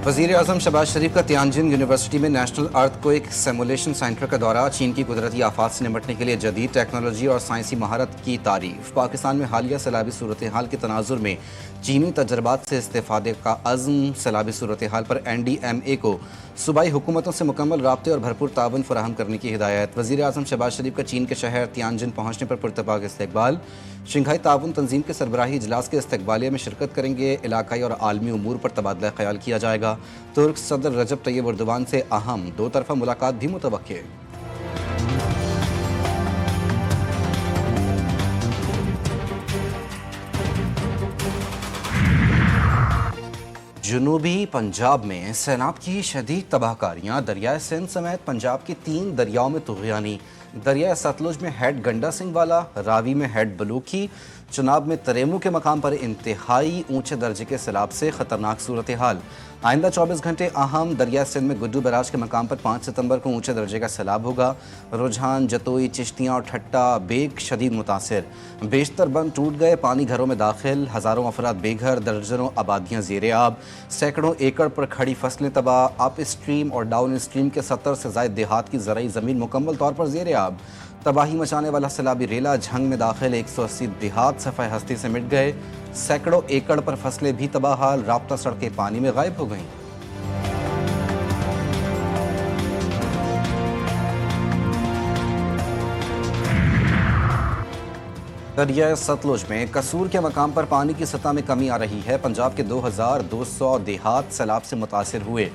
वज़ीर आज़म शहबाज शरीफ का Tianjin university में नेशनल अर्थक्वेक सिमुलेशन सेंटर का दौरा। चीन की कुदरती आफात से निपटने के लिए जदीद टेक्नोलॉजी और साइंसी महारत की तारीफ। पाकिस्तान में हालिया सैलाबी सूरत हाल के तनाजुर में चीनी तजर्बात से इस्तेफादे का अज़्म। सैलाबी सूरत हाल पर NDMA को सूबाई हुकूमतों से मुकम्मल राब्ते और भरपूर ताउन फराहम करने की हिदायत। वज़ीर आज़म शहबाज शरीफ का चीन के शहर तियानजिन पहुँचने पर पुरतपाक इस्तकबाल। शंघाई ताउन तंजीम के सरबराही इजलास के इस्तकबालिया में शिरकत करेंगे। इलाकाई और आलमी उमूर पर तबादला ख्याल किया जाएगा। तुर्क सदर रजब तैयब एर्दोगान से अहम दो तरफा मुलाकात भी मुतवक्के। जनूबी पंजाब में सैलाब की शदीद तबाहकारियाँ। दरियाए सिंध समेत पंजाब के 3 दरियाओं में तुग़यानी। दरियाए सतलुज में हेड गंडा सिंह वाला, रावी में हेड बलूकी, चनाब में तरेमू के मकाम पर इंतहाई ऊंचे दर्जे के सैलाब से ख़तरनाक सूरत हाल। आइंदा 24 घंटे अहम। दरिया सिंध में गुड्डू बैराज के मकाम पर 5 सितंबर को ऊंचे दर्जे का सैलाब होगा। रुझान, जतोई, चिश्तियाँ और ठट्टा बेग शदीद मुतासिर। बेशतर बंद टूट गए, पानी घरों में दाखिल, हज़ारों अफराद बेघर, दर्जनों आबादियाँ ज़ेरे आब, सैकड़ों एकड़ पर खड़ी फसलें तबाह। अप स्ट्रीम और डाउन स्ट्रीम के 70 से ज़ायद देहात की ज़राई ज़मीन मुकम्मल तौर पर ज़ेरे आब। तबाही मचाने वाला सैलाबी रेला झंग में दाखिल, 180 देहात सफ़ाए हस्ती से मिट गए। सैकड़ों एकड़ पर फसलें भी तबाह हाल, राब्ता सड़कें पानी में गायब हो गईं। दरिया सतलुज में कसूर के मकाम पर पानी की सतह में कमी आ रही है। पंजाब के 2200 देहात सैलाब से मुतासिर हुए।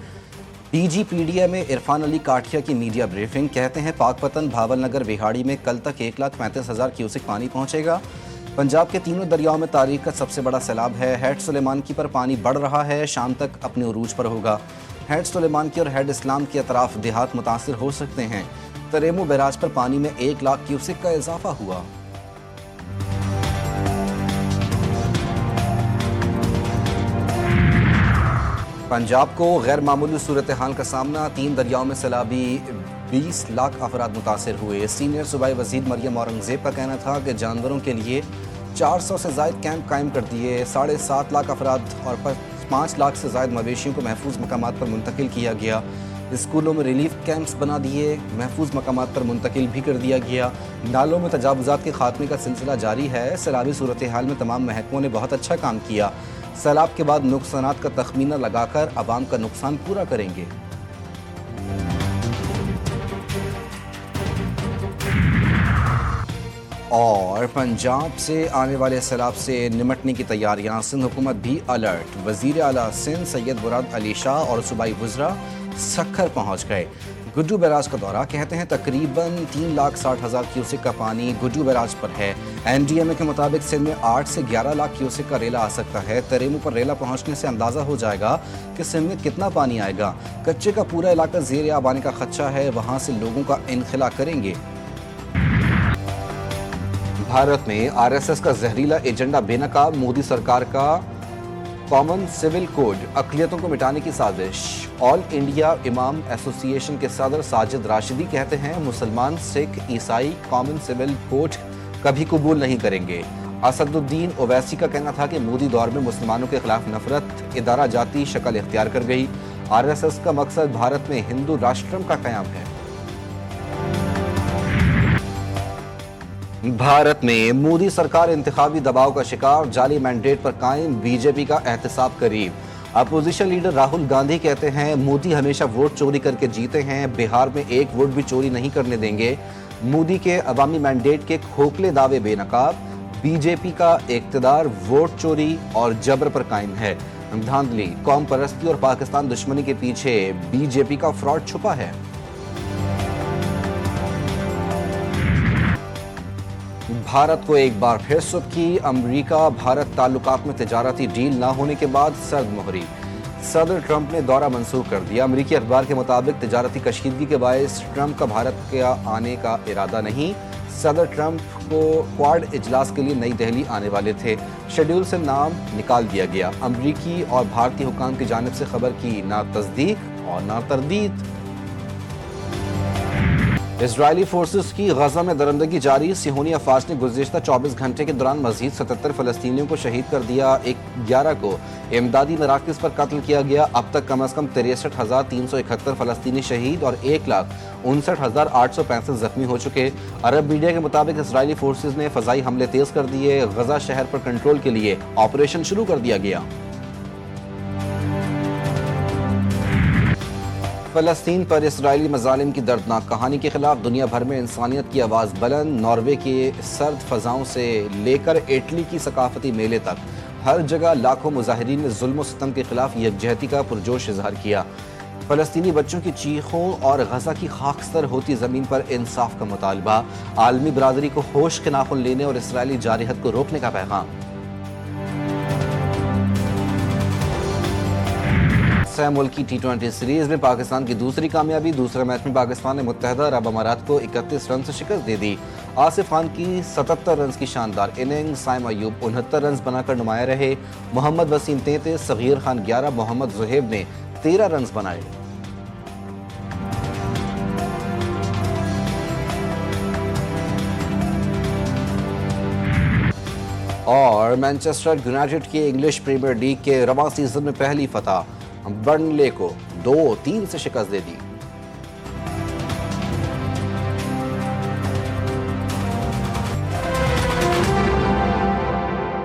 DGPDA में इरफान अली काठिया की मीडिया ब्रीफिंग। कहते हैं पाकपतन, भावल नगर, बिहाड़ी में कल तक 1,35,000 क्यूसेक पानी पहुंचेगा। पंजाब के तीनों दरियाओं में तारीख का सबसे बड़ा सैलाब है। हेड सुलेमान की पर पानी बढ़ रहा है, शाम तक अपने उरूज पर होगा। हेड सुलेमान की और हेड इस्लाम के अतराफ देहात मुतासिर हो सकते हैं। तरेमू बैराज पर पानी में 1,00,000 क्यूसेक का इजाफा हुआ। पंजाब को गैर मामूली सूरत हाल का सामना। 3 दरियाओं में सैलाबी, 20 लाख अफराद मुतासिर हुए। सीनियर सूबाई वज़ीर मरियम औरंगज़ेब का कहना था कि जानवरों के लिए 400 से ज़ायद कैंप कायम कर दिए। 7.5 लाख अफराद और 5 लाख से ज़ायद मवेशियों को महफूज मकामात पर मुंतकिल किया गया। स्कूलों में रिलीफ कैंप्स बना दिए, महफूज मकामात पर मुंतकिल भी कर दिया गया। नालों में तजावुज़ात के खात्मे का सिलसिला जारी है। सैलाबी सूरत हाल में तमाम महकमों ने बहुत अच्छा काम किया। सैलाब के बाद नुकसानात का तखमीना लगाकर आवाम का नुकसान पूरा करेंगे। और पंजाब से आने वाले सैलाब से निमटने की तैयारियां। सिंध हुकूमत भी अलर्ट। वज़ीर आला सिंध सैयद मुराद अली शाह और सूबाई वज़रा सक्खर पहुँच गए। गुड्डू बैराज का दौरा। कहते हैं तकरीबन 3,60,000 क्यूसेक का पानी गुड्डू बैराज पर है। NDMA के मुताबिक सिंध में 8 से 11 लाख क्यूसेक का रेला आ सकता है। तरेमू पर रेला पहुंचने से अंदाज़ा हो जाएगा कि सिंध में कितना पानी आएगा। कच्चे का पूरा इलाका ज़ेर आब आने का खदशा है, वहाँ से लोगों का इनखला करेंगे। भारत में RSS का जहरीला एजेंडा बेनकाब। मोदी सरकार का कॉमन सिविल कोड, अक़लियतों को मिटाने की साजिश। ऑल इंडिया इमाम एसोसिएशन के सदर साजिद राशिदी कहते हैं मुसलमान, सिख, ईसाई कॉमन सिविल कोड कभी कबूल नहीं करेंगे। असदुद्दीन ओवैसी का कहना था कि मोदी दौर में मुसलमानों के खिलाफ नफरत इदारा जाती शक्ल इख्तियार कर गई। RSS का मकसद भारत में हिंदू राष्ट्रम का क़याम है। भारत में मोदी सरकार इंतखाबी दबाव का शिकार। जाली मैंडेट पर कायम, BJP का एहतसाब करीब। अपोजिशन लीडर राहुल गांधी कहते हैं मोदी हमेशा वोट चोरी करके जीते हैं, बिहार में एक वोट भी चोरी नहीं करने देंगे। मोदी के अवामी मैंडेट के खोखले दावे बेनकाब। BJP का इक़्तिदार वोट चोरी और जबर पर कायम है। धांधली, कौम परस्ती और पाकिस्तान दुश्मनी के पीछे BJP का फ्रॉड छुपा है। भारत को एक बार फिर सुर्खी। अमेरिका भारत ताल्लुकात में तिजारती डील ना होने के बाद सर्द मोहरी। सदर ट्रंप ने दौरा मंसूख कर दिया। अमेरिकी अखबार के मुताबिक तिजारती कशीदगी के बायस ट्रंप का भारत के आने का इरादा नहीं। सदर ट्रंप को क्वाड इजलास के लिए नई दिल्ली आने वाले थे, शेड्यूल से नाम निकाल दिया गया। अमेरिकी और भारतीय हुकाम की जानिब से खबर की ना तस्दीक और ना तरदीद। इजरायली फोर्सेस की गजा में दरंदगी जारी। सिहोनी अफवाज ने गुज़िश्ता 24 घंटे के दौरान मजीद 77 फलस्तीनियों को शहीद कर दिया। 11 को इमदादी मराकज़ पर कत्ल किया गया। अब तक कम अज़ कम 63,371 फलस्तीनी शहीद और 1,59,865 जख्मी हो चुके। अरब मीडिया के मुताबिक इजरायली फोर्सेस ने फ़ज़ाई हमले तेज़ कर दिए। गजा शहर पर कंट्रोल के लिए ऑपरेशन शुरू कर दिया गया। फ़लस्तीन पर इसराइली मज़ालिम की दर्दनाक कहानी के खिलाफ दुनिया भर में इंसानियत की आवाज़ बुलंद। नॉर्वे के सर्द फ़ज़ाओं से लेकर इटली की सकाफती मेले तक हर जगह लाखों मुजाहिरीन ने जुल्म व सितम के खिलाफ यकजहती का पुरजोश इजहार किया। फ़लस्तीनी बच्चों की चीखों और गजा की खाकस्तर होती ज़मीन पर इंसाफ का मुतालबा। आलमी बरादरी को होश के नाखुन लेने और इसराइली जारहत को रोकने का पैगाम। मुल्की T20 सीरीज में पाकिस्तान की दूसरी कामयाबी। दूसरे मैच में पाकिस्तान ने मुत्तहदा अरब अमारात को 31 रन से शिकस्त दे दी। आसिफ खान की 77 रन की शानदार इनिंग्स। साइम अयूब 69 रन बनाकर नुमाया रहे। मोहम्मद वसीम 33, सगीर खान 11, मोहम्मद जुहैब ने 13 रन बनाए। और मैनचेस्टर यूनाइटेड की इंग्लिश प्रीमियर लीग के रवां सीजन में पहली फतह बर्नले को 2-3 से शिकस्त दे दी।